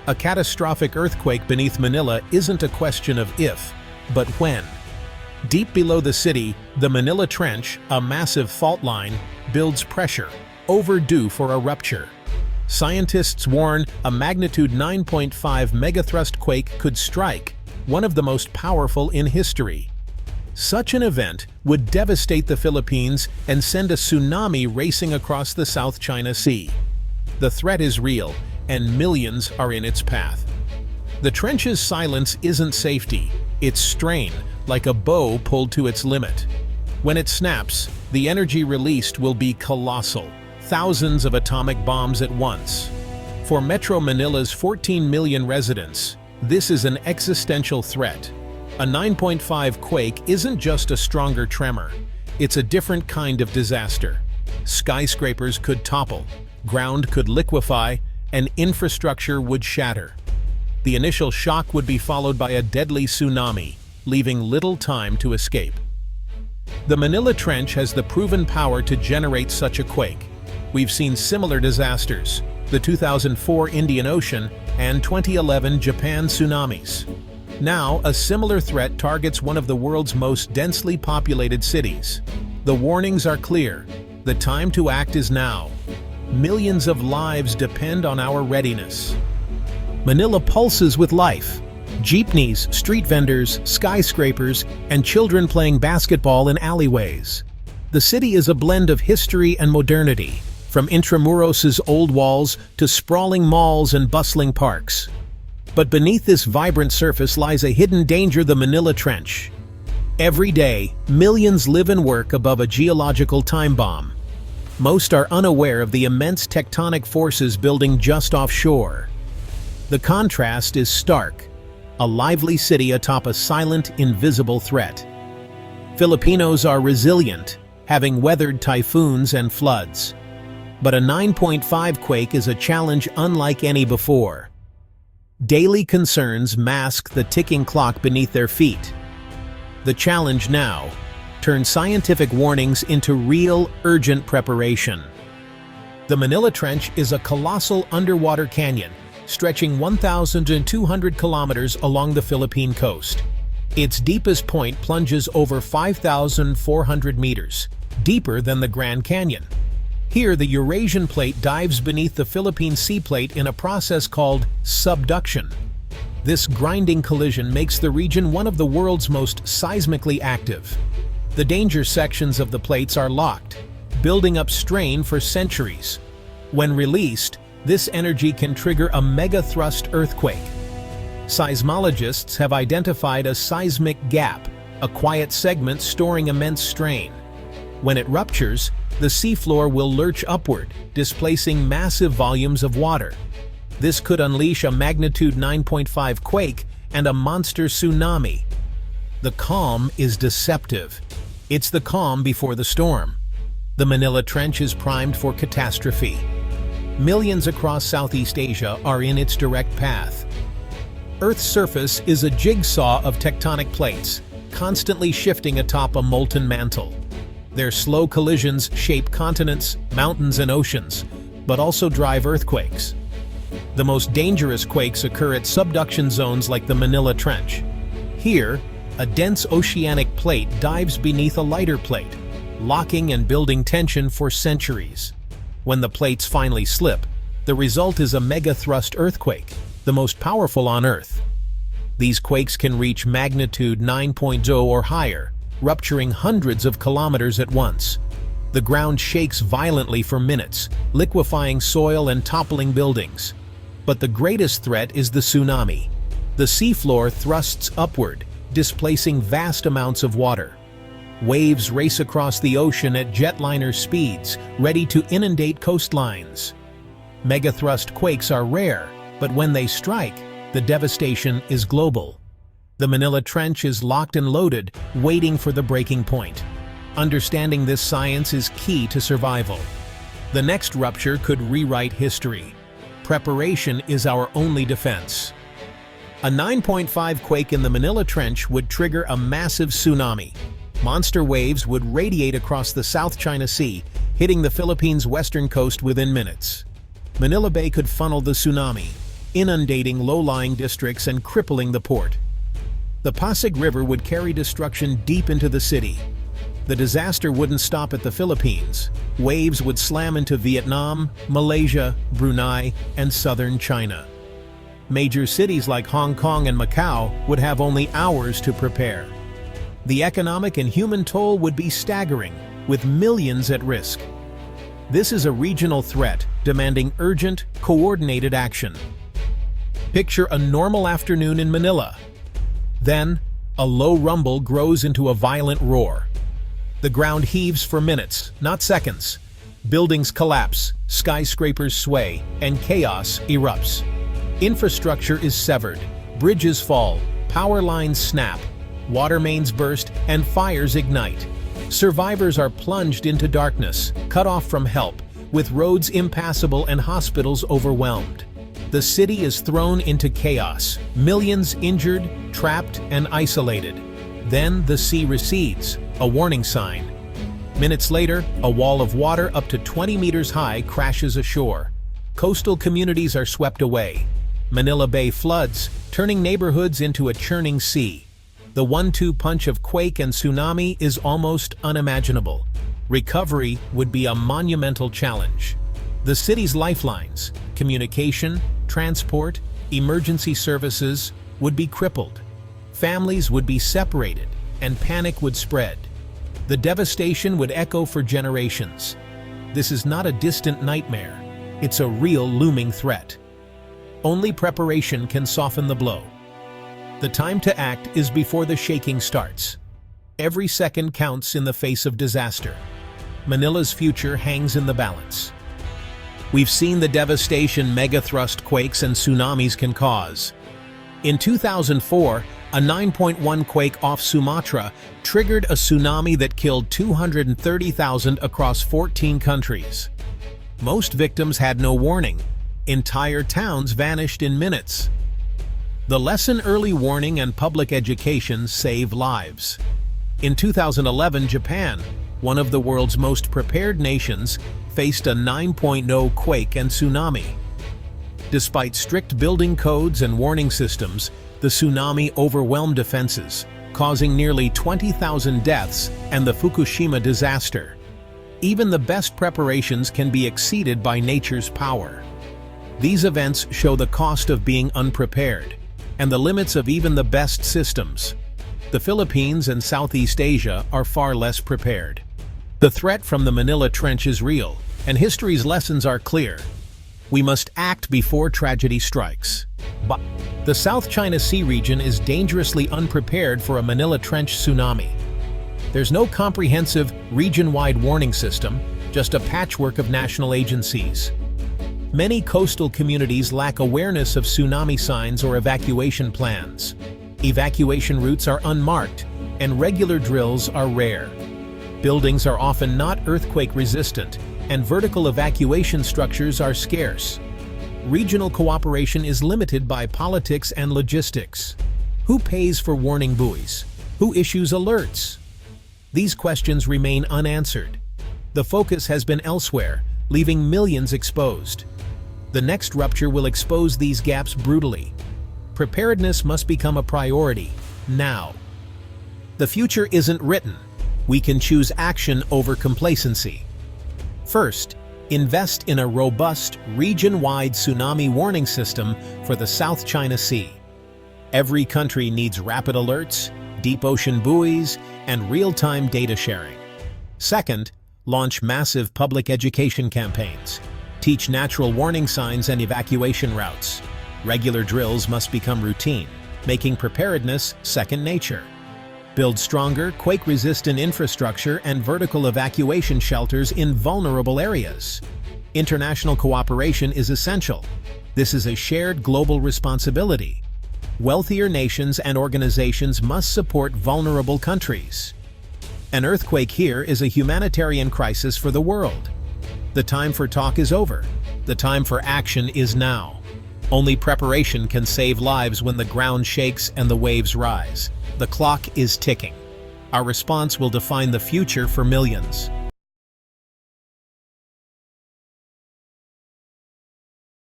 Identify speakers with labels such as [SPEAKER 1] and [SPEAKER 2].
[SPEAKER 1] A catastrophic earthquake beneath Manila isn't a question of if, but when. Deep below the city, the Manila Trench, a massive fault line, builds pressure, overdue for a rupture. Scientists warn a magnitude 9.5 megathrust quake could strike, one of the most powerful in history. Such an event would devastate the Philippines and send a tsunami racing across the South China Sea. The threat is real, and millions are in its path. The trench's silence isn't safety, it's strain, like a bow pulled to its limit. When it snaps, the energy released will be colossal, thousands of atomic bombs at once. For Metro Manila's 14 million residents, this is an existential threat. A 9.5 quake isn't just a stronger tremor, it's a different kind of disaster. Skyscrapers could topple, ground could liquefy, and infrastructure would shatter. The initial shock would be followed by a deadly tsunami, leaving little time to escape. The Manila Trench has the proven power to generate such a quake. We've seen similar disasters, the 2004 Indian Ocean and 2011 Japan tsunamis. Now, a similar threat targets one of the world's most densely populated cities. The warnings are clear. The time to act is now. Millions of lives depend on our readiness. Manila pulses with life. Jeepneys, street vendors, skyscrapers, and children playing basketball in alleyways. The city is a blend of history and modernity, from Intramuros's old walls to sprawling malls and bustling parks. But beneath this vibrant surface lies a hidden danger: the Manila Trench. Every day, millions live and work above a geological time bomb. Most are unaware of the immense tectonic forces building just offshore. The contrast is stark: a lively city atop a silent, invisible threat. Filipinos are resilient, having weathered typhoons and floods. But a 9.5 quake is a challenge unlike any before. Daily concerns mask the ticking clock beneath their feet. The challenge now: turn scientific warnings into real, urgent preparation. The Manila Trench is a colossal underwater canyon, stretching 1,200 kilometers along the Philippine coast. Its deepest point plunges over 5,400 meters, deeper than the Grand Canyon. Here, the Eurasian plate dives beneath the Philippine sea plate in a process called subduction. This grinding collision makes the region one of the world's most seismically active. The danger sections of the plates are locked, building up strain for centuries. When released, this energy can trigger a megathrust earthquake. Seismologists have identified a seismic gap, a quiet segment storing immense strain. When it ruptures, the seafloor will lurch upward, displacing massive volumes of water. This could unleash a magnitude 9.5 quake and a monster tsunami. The calm is deceptive. It's the calm before the storm. The Manila Trench is primed for catastrophe. Millions across Southeast Asia are in its direct path. Earth's surface is a jigsaw of tectonic plates, constantly shifting atop a molten mantle. Their slow collisions shape continents, mountains, and oceans, but also drive earthquakes. The most dangerous quakes occur at subduction zones like the Manila Trench. Here, a dense oceanic plate dives beneath a lighter plate, locking and building tension for centuries. When the plates finally slip, the result is a megathrust earthquake, the most powerful on Earth. These quakes can reach magnitude 9.0 or higher, rupturing hundreds of kilometers at once. The ground shakes violently for minutes, liquefying soil and toppling buildings. But the greatest threat is the tsunami. The seafloor thrusts upward, displacing vast amounts of water. Waves race across the ocean at jetliner speeds, ready to inundate coastlines. Megathrust quakes are rare, but when they strike, the devastation is global. The Manila Trench is locked and loaded, waiting for the breaking point. Understanding this science is key to survival. The next rupture could rewrite history. Preparation is our only defense. A 9.5 quake in the Manila Trench would trigger a massive tsunami. Monster waves would radiate across the South China Sea, hitting the Philippines' western coast within minutes. Manila Bay could funnel the tsunami. inundating low-lying districts and crippling the port. The Pasig River would carry destruction deep into the city. The disaster wouldn't stop at the Philippines. Waves would slam into Vietnam, Malaysia, Brunei, and southern China. Major cities like Hong Kong and Macau would have only hours to prepare. The economic and human toll would be staggering, with millions at risk. This is a regional threat demanding urgent, coordinated action. Picture a normal afternoon in Manila. Then, a low rumble grows into a violent roar. The ground heaves for minutes, not seconds. Buildings collapse, skyscrapers sway, and chaos erupts. Infrastructure is severed, bridges fall, power lines snap, water mains burst, and fires ignite. Survivors are plunged into darkness, cut off from help, with roads impassable and hospitals overwhelmed. The city is thrown into chaos, millions injured, trapped, and isolated. Then the sea recedes, a warning sign. Minutes later, a wall of water up to 20 meters high crashes ashore. Coastal communities are swept away. Manila Bay floods, turning neighborhoods into a churning sea. The one-two punch of quake and tsunami is almost unimaginable. Recovery would be a monumental challenge. The city's lifelines, communication, transport, emergency services, would be crippled. Families would be separated, and panic would spread. The devastation would echo for generations. This is not a distant nightmare. It's a real looming threat. Only preparation can soften the blow. The time to act is before the shaking starts. Every second counts in the face of disaster. Manila's future hangs in the balance. We've seen the devastation megathrust quakes and tsunamis can cause. In 2004, a 9.1 quake off Sumatra triggered a tsunami that killed 230,000 across 14 countries. Most victims had no warning. Entire towns vanished in minutes. The lesson: early warning and public education save lives. In 2011, Japan, one of the world's most prepared nations, faced a 9.0 quake and tsunami. Despite strict building codes and warning systems, the tsunami overwhelmed defenses, causing nearly 20,000 deaths and the Fukushima disaster. Even the best preparations can be exceeded by nature's power. These events show the cost of being unprepared and the limits of even the best systems. The Philippines and Southeast Asia are far less prepared. The threat from the Manila Trench is real, and history's lessons are clear. We must act before tragedy strikes. But the South China Sea region is dangerously unprepared for a Manila Trench tsunami. There's no comprehensive, region-wide warning system, just a patchwork of national agencies. Many coastal communities lack awareness of tsunami signs or evacuation plans. Evacuation routes are unmarked, and regular drills are rare. Buildings are often not earthquake-resistant, and vertical evacuation structures are scarce. Regional cooperation is limited by politics and logistics. Who pays for warning buoys? Who issues alerts? These questions remain unanswered. The focus has been elsewhere, leaving millions exposed. The next rupture will expose these gaps brutally. Preparedness must become a priority, now. The future isn't written. We can choose action over complacency. First, invest in a robust, region-wide tsunami warning system for the South China Sea. Every country needs rapid alerts, deep ocean buoys, and real-time data sharing. Second, launch massive public education campaigns. Teach natural warning signs and evacuation routes. Regular drills must become routine, making preparedness second nature. Build stronger, quake-resistant infrastructure and vertical evacuation shelters in vulnerable areas. International cooperation is essential. This is a shared global responsibility. Wealthier nations and organizations must support vulnerable countries. An earthquake here is a humanitarian crisis for the world. The time for talk is over. The time for action is now. Only preparation can save lives when the ground shakes and the waves rise. The clock is ticking. Our response will define the future for millions.